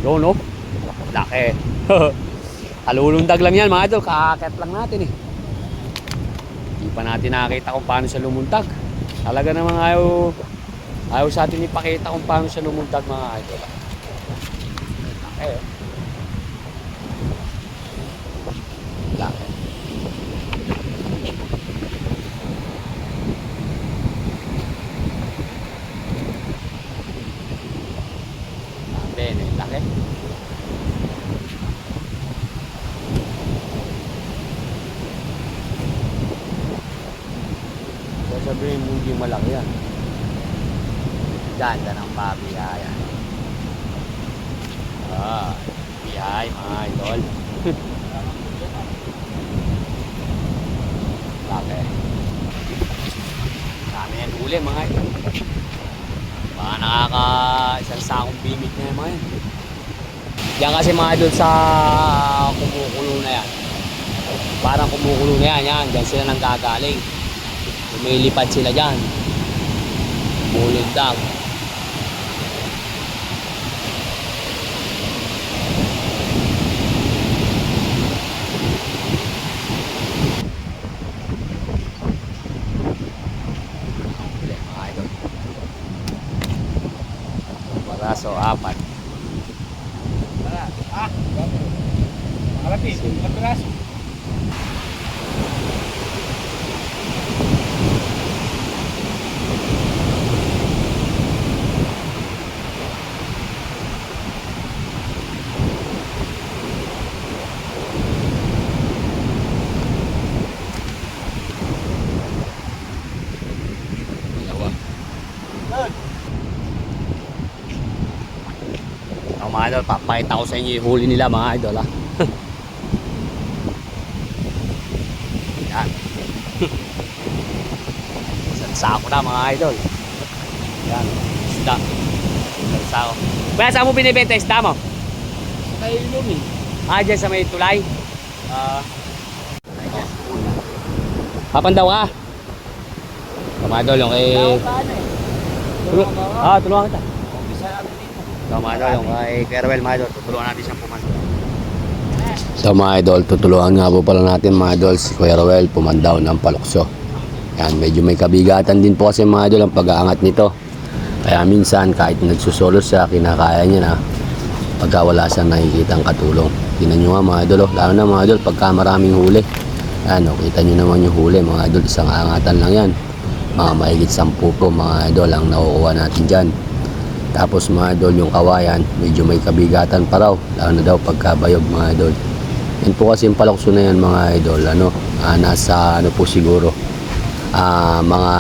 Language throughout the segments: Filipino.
Yun, no? Laki. Kalulundag lang yan, mga idol. Kakakit lang natin eh. Hindi pa natin nakakita kung paano siya lumuntag. Talaga namang ayaw sa atin ipakita kung paano siya lumuntag, mga idol. Laki. Laki. Laki. Sabihin mo hindi malaki yan. Ganda ng pabiyayan. Biyay mga idol. Laki. Dami yan huli mga idol. Baka nakaka isang sakong bimik na yan mga yan. Yan kasi mga idol sa kumukulo na yan. Parang kumukulo na yan. Yan, dyan sila nang gagaling. Lumilipad sila dyan. Bulundag. Mga idol. Baraso, 4. Malapit, matalas. Mga idol, papakita ko sa inyo yung huli nila mga idol ha. Yan. Isang sako na mga idol. Yan, isda. Isang sako. Kaya saan mo binibenta isda mo? Kay Lumi. Dyan sa may tulay. Papandaw ka. Mga idol, yung kay... tulungan kita. So mga idol, yung kay Kerwel mga idol, tutulungan natin siyang pumandaw. So mga idol, tutulungan nga po pala natin mga idol si Kerwel pumandaw ng palukso. Yan, medyo may kabigatan din po kasi mga idol ang pag-aangat nito. Kaya minsan kahit nagsusolo siya, kinakaya niya na pagka wala siyang nakikitang katulong. Tingnan nyo nga mga idol, lalo na mga idol pagka maraming huli. Yan, kita nyo naman yung huli mga idol, isang angatan lang yan. Mga mahigit 10 po mga idol ang nakukuha natin dyan. Tapos mga idol, yung kawayan medyo may kabigatan pa raw, lalo na daw pagkabayog mga idol. Yan po kasi yung palukso na yan mga idol, nasa po siguro mga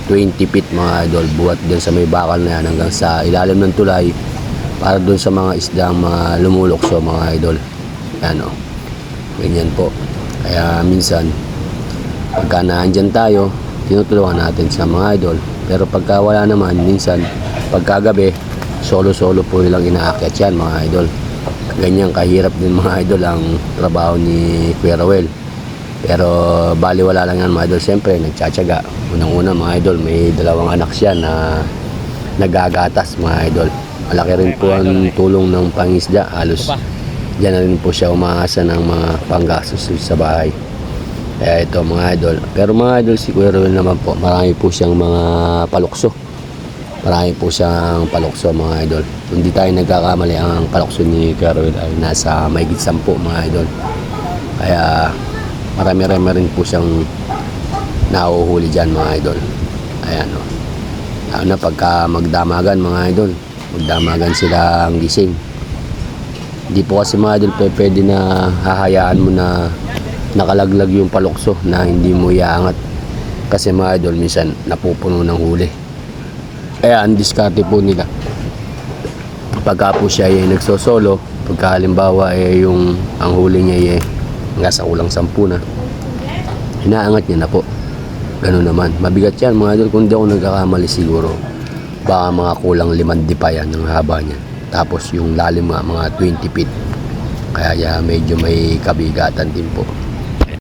20 feet mga idol, buhat din sa may bakal na yan hanggang sa ilalim ng tulay para dun sa mga isdang mga lumulokso mga idol. Yan ganyan po. Kaya minsan pagka naandyan tayo, tinutulungan natin sa mga idol, pero pagka wala naman, minsan pagkagabi, solo-solo po nilang inaakyat yan mga idol. Ganyan kahirap din mga idol ang trabaho ni Kuya Rowel. Pero baliwala lang yan mga idol. Siyempre nagtsatsaga. Unang-una mga idol, may 2 anak siya na nagagatas mga idol. Malaki rin po ang tulong ng pangisda. Halos dyan na rin po siya umaasa ng mga panggastos sa bahay. Kaya ito mga idol. Pero mga idol, si Kuya Rowel naman po, marami po siyang mga palukso. Marami po siyang palukso mga idol. Kung di tayo nagkakamali, ang palukso ni Kuya Rowel ay nasa mahigit 10 mga idol. Kaya marami-rami rin po siyang nahuhuli dyan mga idol. Ayan lalo na pagka magdamagan mga idol, magdamagan sila ang gising. Hindi po kasi mga idol pwede na hahayaan mo na nakalaglag yung palukso na hindi mo iaangat. Kasi mga idol minsan napupuno ng huli. Kaya ang diskarte po nila, pagka po siya ay nagsosolo, pagka halimbawa yung ang huli niya ay nasa kulang 10 na, inaangat niya na po. Ganun naman, mabigat yan mga idol. Kung di ako nagkakamali siguro, baka mga kulang 5 di pa yan ng haba niya. Tapos yung lalim mga 20 feet. Kaya medyo may kabigatan din po.